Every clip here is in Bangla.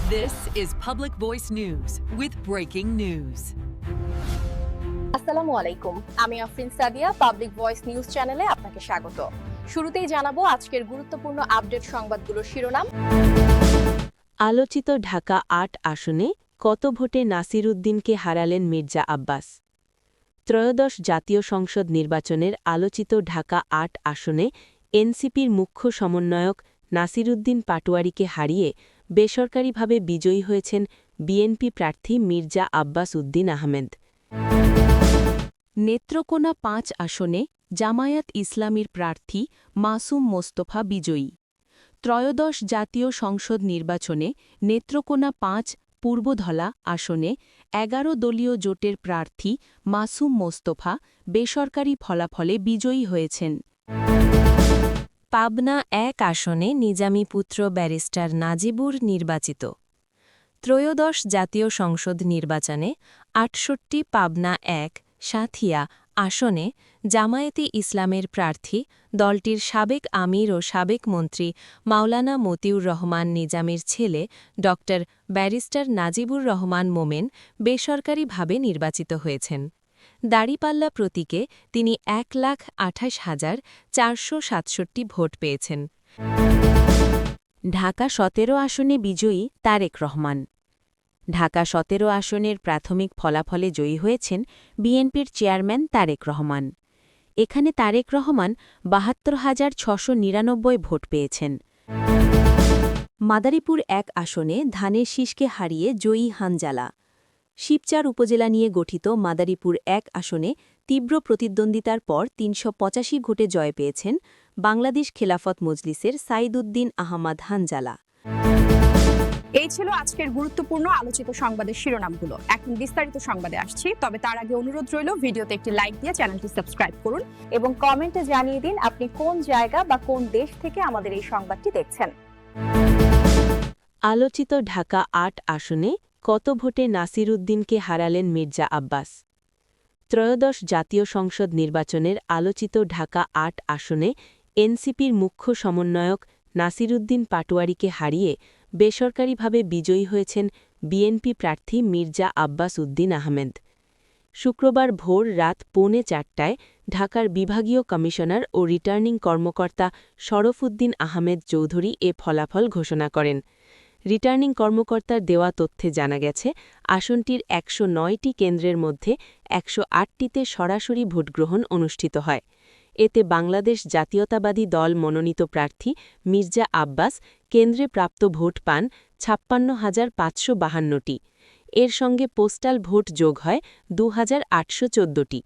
This is Public Voice News with breaking news. আসসালামু আলাইকুম, আমি Afrin Sadia. Public voice news চ্যানেলে আপনাকে স্বাগত। শুরুতেই জানাবো আজকের গুরুত্বপূর্ণ আপডেট সংবাদগুলোর শিরোনাম। আলোচিত ঢাকা ৮ আসনে কত ভোটে নাসির উদ্দিনকে হারালেন মির্জা আব্বাস। ত্রয়োদশ জাতীয় সংসদ নির্বাচনের আলোচিত ঢাকা ৮ আসনে এনসিপির মুখ্য সমন্বয়ক নাসির উদ্দিন পাটোয়ারীকে হারিয়ে বেসরকারিভাবে বিজয়ী হয়েছেন বিএনপি প্রার্থী মির্জা আব্বাস উদ্দিন আহমেদ। নেত্রকোনা ৫ আসনে জামায়াত ইসলামীর প্রার্থী মাসুম মোস্তফা বিজয়ী। ত্রয়োদশ জাতীয় সংসদ নির্বাচনে নেত্রকোনা ৫ পূর্বধলা আসনে ১১ দলীয় জোটের প্রার্থী মাসুম মোস্তফা বেসরকারি ফলাফলে বিজয়ী হয়েছেন। পাবনা ১ আসনে নিজামী পুত্র ব্যারিস্টার নাজিবুর নির্বাচিত। ত্রয়োদশ জাতীয় সংসদ নির্বাচনে ৬৮ পাবনা ১ সাঁথিয়া আসনে জামায়াতে ইসলামের প্রার্থী দলটির সাবেক আমির ও সাবেক মন্ত্রী মাওলানা মতিউর রহমান নিজামীর ছেলে ড ব্যারিস্টার নাজিবুর রহমান মোমেন বেসরকারিভাবে নির্বাচিত হয়েছেন। দাড়িপাল্লা প্রতীকে তিনি ১,২৮,৪৬৭ ভোট পেয়েছেন। ঢাকা ১৭ আসনে বিজয়ী তারেক রহমান। ঢাকা ১৭ আসনের প্রাথমিক ফলাফলে জয়ী হয়েছেন বিএনপির চেয়ারম্যান তারেক রহমান। এখানে তারেক রহমান ৭২,৬৯৯ ভোট পেয়েছেন। মাদারীপুর ১ আসনে ধানের শীষকে হারিয়ে জয়ী হানজালা। শিবচর উপজেলা নিয়ে গঠিত মাদারীপুর ১ আসনে তীব্র প্রতিদ্বন্দ্বিতার পর ৩৮৫ ভোটে জয় পেয়েছেন বাংলাদেশ খেলাফত মজলিসের সাইদ উদ্দিন আহমাদ হানজালা। এই ছিল আজকের গুরুত্বপূর্ণ আলোচিত সংবাদের শিরোনামগুলো। এখন বিস্তারিত সংবাদে আসছি, তবে তার আগে অনুরোধ রইল ভিডিওতে একটি লাইক দিয়ে চ্যানেলটি সাবস্ক্রাইব করুন এবং কমেন্টে জানিয়ে দিন আপনি কোন জায়গা বা কোন দেশ থেকে আমাদের এই সংবাদটি দেখছেন। আলোচিত ঢাকা ৮ আসনে কত ভোটে নাসির উদ্দিনকে হারালেন মির্জা আব্বাস। ত্রয়োদশ জাতীয় সংসদ নির্বাচনের আলোচিত ঢাকা ৮ আসনে এনসিপির মুখ্য সমন্বয়ক নাসির উদ্দিন পাটোয়ারীকে হারিয়ে বেসরকারিভাবে বিজয়ী হয়েছেন বিএনপি প্রার্থী মির্জা আব্বাস উদ্দিন আহমেদ। শুক্রবার ভোর রাত ৩:৪টায় ঢাকার বিভাগীয় কমিশনার ও রিটার্নিং কর্মকর্তা শরফ উদ্দিন আহমেদ চৌধুরী এ ফলাফল ঘোষণা করেন। রিটার্নিং কর্মকর্তার দেওয়া তথ্যে জানা গেছে, আসনটির ১০৯টি কেন্দ্রের মধ্যে ১০৮টিতে সরাসরি ভোটগ্রহণ অনুষ্ঠিত হয়। এতে বাংলাদেশ জাতীয়তাবাদী দল মনোনীত প্রার্থী মির্জা আব্বাস কেন্দ্রে প্রাপ্ত ভোট পান ৫৬,৫৫২টি। এর সঙ্গে পোস্টাল ভোট যোগ হয় ২,৮১৪টি।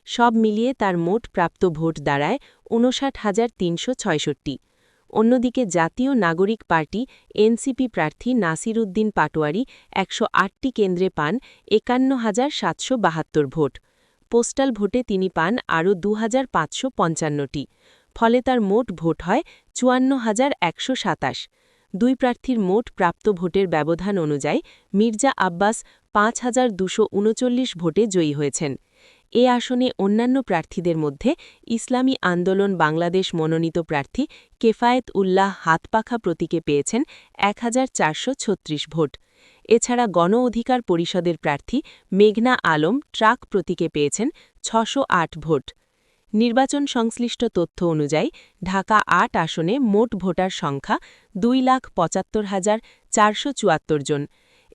সব মিলিয়ে তার মোট প্রাপ্ত ভোট দাঁড়ায় ৫৯,৩৬৬। অন্যদিকে জাতীয় নাগরিক পার্টি এনসিপি প্রার্থী নাসির উদ্দিন পাটোয়ারী ১০৮টি কেন্দ্রে পান ৫১,৭৭২ ভোট। পোস্টাল ভোটে তিনি পান আরও ২,৫৫৫টি। ফলে তার মোট ভোট হয় ৫৪,১২৭। দুই প্রার্থীর মোট প্রাপ্ত ভোটের ব্যবধান অনুযায়ী মির্জা আব্বাস ৫,২৩৯ ভোটে জয়ী হয়েছেন। এ আসনে অন্যান্য প্রার্থীদের মধ্যে ইসলামী আন্দোলন বাংলাদেশ মনোনীত প্রার্থী কেফায়েত উল্লাহ হাতপাখা প্রতীকে পেয়েছেন ১,৪৩৬ ভোট। এছাড়া গণ অধিকার পরিষদের প্রার্থী মেঘনা আলম ট্রাক প্রতীকে পেয়েছেন ৬০৮ ভোট। নির্বাচন সংশ্লিষ্ট তথ্য অনুযায়ী ঢাকা ৮ আসনে মোট ভোটার সংখ্যা ২,৭৫,৪৭৪ জন।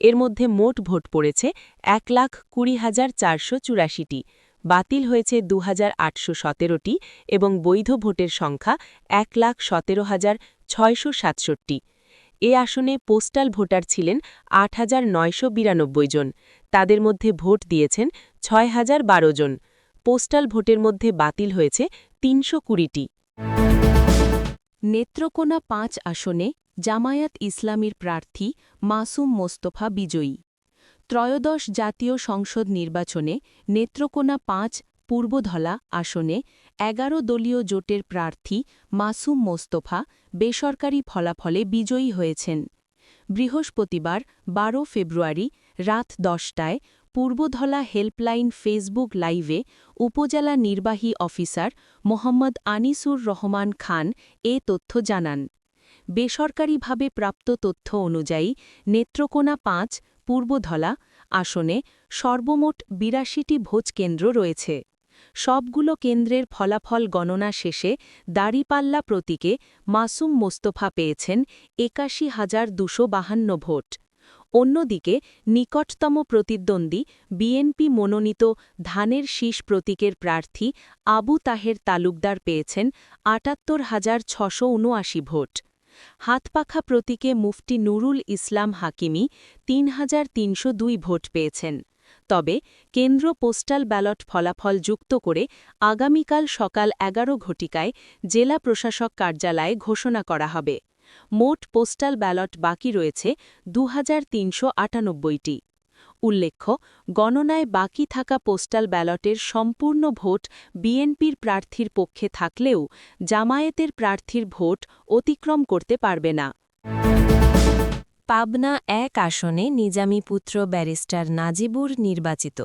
এর মধ্যে মোট ভোট পড়েছে ১,২০,৪৮৪টি, বাতিল হয়েছে ২,৮১৭টি এবং বৈধ ভোটের সংখ্যা ১,১৭,৬৬৭। এ আসনে পোস্টাল ভোটার ছিলেন ৮,৯৯২ জন। তাদের মধ্যে ভোট দিয়েছেন ৬,০১২ জন। পোস্টাল ভোটের মধ্যে বাতিল হয়েছে ৩২০টি। নেত্রকোনা ৫ আসনে জামায়াত ইসলামীর প্রার্থী মাসুম মোস্তফা বিজয়ী। ত্রয়োদশ জাতীয় সংসদ নির্বাচনে নেত্রকোনা ৫ পূর্বধলা আসনে ১১ দলীয় জোটের প্রার্থী মাসুম মোস্তফা বেসরকারি ফলাফলে বিজয়ী হয়েছেন। বৃহস্পতিবার ১২ ফেব্রুয়ারি রাত ১০টায় পূর্বধলা হেল্পলাইন ফেসবুক লাইভে উপজেলা নির্বাহী অফিসার মোহাম্মদ আনিসুর রহমান খান এ তথ্য জানান। বেসরকারিভাবে প্রাপ্ত তথ্য অনুযায়ী নেত্রকোনা ৫ পূর্বধলা আসনে সর্বমোট ৮২টি ভোটকেন্দ্র রয়েছে। সবগুলো কেন্দ্রের ফলাফল গণনা শেষে দাঁড়িপাল্লা প্রতীকে মাসুম মোস্তফা পেয়েছেন ৮১,২৫২ ভোট। অন্যদিকে নিকটতম প্রতিদ্বন্দ্বী বিএনপি মনোনীত ধানের শীষ প্রতীকের প্রার্থী আবু তাহের তালুকদার পেয়েছেন ৭৮,৬৭৯ ভোট। হাতপাখা প্রতীকে মুফতি নুরুল ইসলাম হাকিমি ৩,৩০২ ভোট পেয়েছেন। তবে কেন্দ্র পোস্টাল ব্যালট ফলাফল যুক্ত করে আগামীকাল সকাল ১১ ঘটিকায় জেলা প্রশাসক কার্যালয়ে ঘোষণা করা হবে। মোট পোস্টাল ব্যালট বাকি রয়েছে ২,৩৯৮টি। উল্লেখ্য, গণনায় বাকি থাকা পোস্টাল ব্যালটের সম্পূর্ণ ভোট বিএনপির প্রার্থীর পক্ষে থাকলেও জামায়াতের প্রার্থীর ভোট অতিক্রম করতে পারবে না। পাবনা ১ আসনে নিজামী পুত্র ব্যারিস্টার নাজিবুর নির্বাচিত।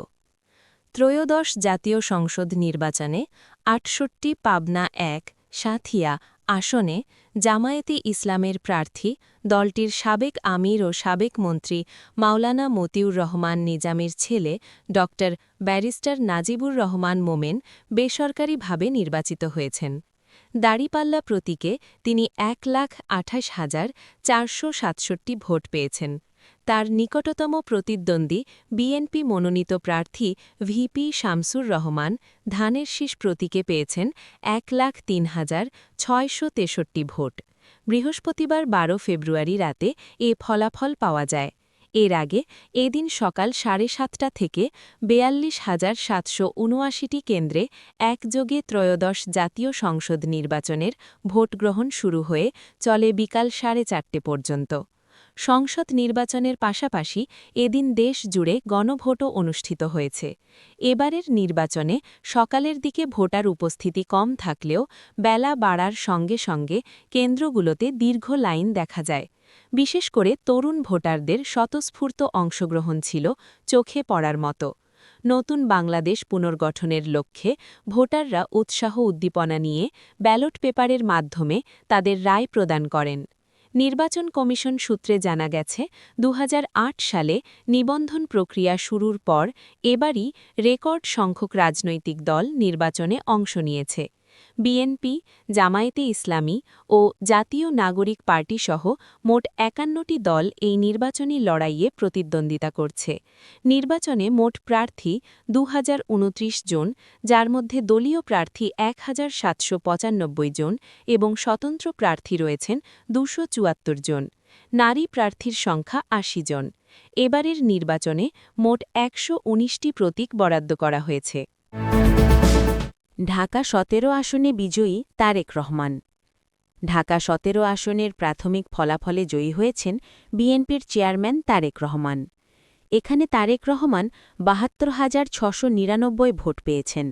ত্রয়োদশ জাতীয় সংসদ নির্বাচনে ৬৮ পাবনা ১ সাঁথিয়া আসনে জামায়াতে ইসলামের প্রার্থী দলটির সাবেক আমির ও সাবেক মন্ত্রী মাওলানা মতিউর রহমান নিজামীর ছেলে ড ব্যারিস্টার নাজিবুর রহমান মোমেন বেসরকারিভাবে নির্বাচিত হয়েছেন। দাঁড়িপাল্লা প্রতীকে তিনি ১,২৮,৪৬৭ ভোট পেয়েছেন। তার নিকটতম প্রতিদ্বন্দ্বী বিএনপি মনোনীত প্রার্থী ভিপি শামসুর রহমান ধানের শীষ প্রতীকে পেয়েছেন ১,০৩,৬৬৩ ভোট। বৃহস্পতিবার ১২ ফেব্রুয়ারি রাতে এ ফলাফল পাওয়া যায়। এর আগে এদিন সকাল ৭:৩০ থেকে ৪২,৭৭৯টি কেন্দ্রে একযোগে ত্রয়োদশ জাতীয় সংসদ নির্বাচনের ভোটগ্রহণ শুরু হয়ে চলে বিকাল ৪:৩০ পর্যন্ত। সংসদ নির্বাচনের পাশাপাশি এদিন দেশ জুড়ে গণভোটও অনুষ্ঠিত হয়েছে। এবারের নির্বাচনে সকালের দিকে ভোটার উপস্থিতি কম থাকলেও বেলা বাড়ার সঙ্গে সঙ্গে কেন্দ্রগুলোতে দীর্ঘ লাইন দেখা যায়। বিশেষ করে তরুণ ভোটারদের স্বতঃস্ফূর্ত অংশগ্রহণ ছিল চোখে পড়ার মতো। নতুন বাংলাদেশ পুনর্গঠনের লক্ষ্যে ভোটাররা উৎসাহ উদ্দীপনা নিয়ে ব্যালট পেপারের মাধ্যমে তাদের রায় প্রদান করেন। নির্বাচন কমিশন সূত্রে জানা গেছে ২০০৮ সালে নিবন্ধন প্রক্রিয়া শুরুর পর এবারই রেকর্ড সংখ্যক রাজনৈতিক দল নির্বাচনে অংশ নিয়েছে। বিএনপি, জামায়াতে ইসলামী ও জাতীয় নাগরিক পার্টি সহ মোট ৫১টি দল এই নির্বাচনী লড়াইয়ে প্রতিদ্বন্দ্বিতা করছে। নির্বাচনে মোট প্রার্থী ২,০২৯ জন, যার মধ্যে দলীয় প্রার্থী ১,৭৯৫ জন এবং স্বতন্ত্র প্রার্থী রয়েছেন ২৭৪ জন। নারী প্রার্থীর সংখ্যা ৮০ জন। এবারের নির্বাচনে মোট ১১৯টি প্রতীক বরাদ্দ করা হয়েছে। ঢাকা ১৭ আসনে বিজয়ী তারেক রহমান। ঢাকা ১৭ আসনের প্রাথমিক ফলাফলে জয়ী হয়েছেন বিএনপির চেয়ারম্যান তারেক রহমান। এখানে তারেক রহমান ৭২,৬৯৯ ভোট পেয়েছেন।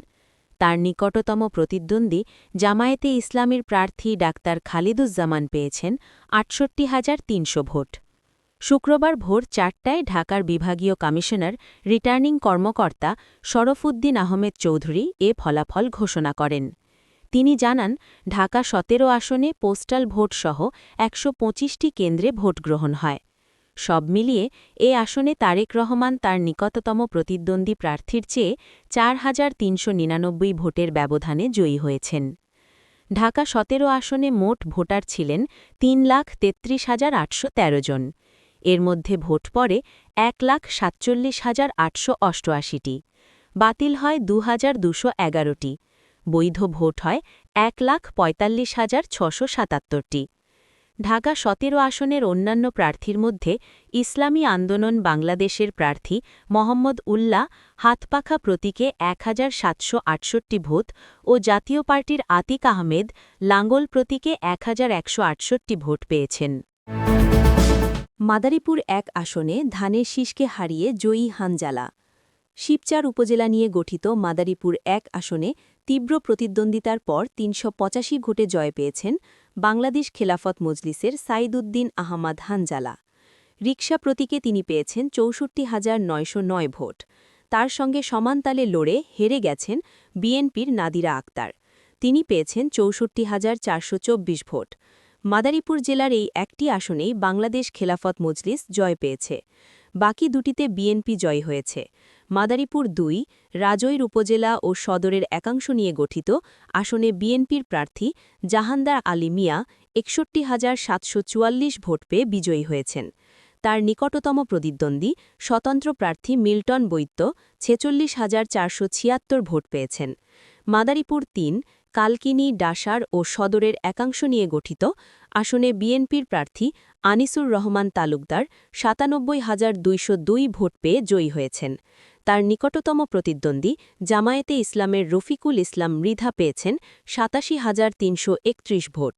তার নিকটতম প্রতিদ্বন্দ্বী জামায়াতে ইসলামীর প্রার্থী ডাক্তার খালিদুজ্জামান পেয়েছেন ৬৮,৩০০ ভোট। শুক্রবার ভোর ৪টায় ঢাকার বিভাগীয় কমিশনার রিটার্নিং কর্মকর্তা শরফুদ্দিন আহমেদ চৌধুরী এ ফলাফল ঘোষণা করেন। তিনি জানান, ঢাকা ১৭ আসনে পোস্টাল ভোটসহ ১২৫টি কেন্দ্রে ভোট গ্রহণ হয়। সব মিলিয়ে এ আসনে তারেক রহমান তার নিকটতম প্রতিদ্বন্দ্বী প্রার্থীর চেয়ে ৪,৩৯৯ ভোটের ব্যবধানে জয়ী হয়েছেন। ঢাকা ১৭ আসনে মোট ভোটার ছিলেন ৩,৩৩,৮১৩ জন। এর মধ্যে ভোট পড়ে ১,৪৭,৮৮৮টি, বাতিল হয় ২,২১১টি, বৈধ ভোট হয় ১,৪৫,৬৭৭টি। ঢাকা ১৭ আসনের অন্যান্য প্রার্থীর মধ্যে ইসলামী আন্দোলন বাংলাদেশের প্রার্থী মোহাম্মদ উল্লাহ হাতপাখা প্রতীকে ১,৭৬৮ ভোট ও জাতীয় পার্টির আতিক আহমেদ লাঙ্গল প্রতীকে ১,১৬৮ ভোট পেয়েছেন। মাদারীপুর ১ আসনে ধানের শীষকে হারিয়ে জয়ী হানজালা। শিবচর উপজেলা নিয়ে গঠিত মাদারীপুর ১ আসনে তীব্র প্রতিদ্বন্দ্বিতার পর ৩৮৫ ভোটে জয় পেয়েছেন বাংলাদেশ খেলাফত মজলিসের সাইদুদ্দিন আহমাদ হানজালা। রিকশা প্রতীকে তিনি পেয়েছেন ৬৪,৯০৯ ভোট। তার সঙ্গে সমান তালে লড়ে হেরে গেছেন বিএনপির নাদিরা আক্তার। তিনি পেয়েছেন ৬৪,৪২৪ ভোট। মাদারীপুর জেলার এই একটি আসনেই বাংলাদেশ খেলাফত মজলিস জয় পেয়েছে। বাকি দুটিতে বিএনপি জয় হয়েছে। মাদারীপুর ২, রাজৈর উপজেলা ও সদরের একাংশ নিয়ে গঠিত আসনে বিএনপির প্রার্থী জাহানদার আলী মিয়া ৬১,৭৪৪ ভোট পেয়ে বিজয়ী হয়েছেন। তার নিকটতম প্রতিদ্বন্দ্বী স্বতন্ত্র প্রার্থী মিল্টন বৈদ্য ৪৬,৪৭৬ ভোট পেয়েছেন। মাদারীপুর ৩, কালকিনি, ডাসার ও সদরের একাংশ নিয়ে গঠিত আসনে বিএনপির প্রার্থী আনিসুর রহমান তালুকদার ৯৭,২০২ ভোট পেয়ে জয়ী হয়েছেন। তার নিকটতম প্রতিদ্বন্দ্বী জামায়াতে ইসলামের রফিকুল ইসলাম মৃধা পেয়েছেন ৮৭,৩৩১ ভোট।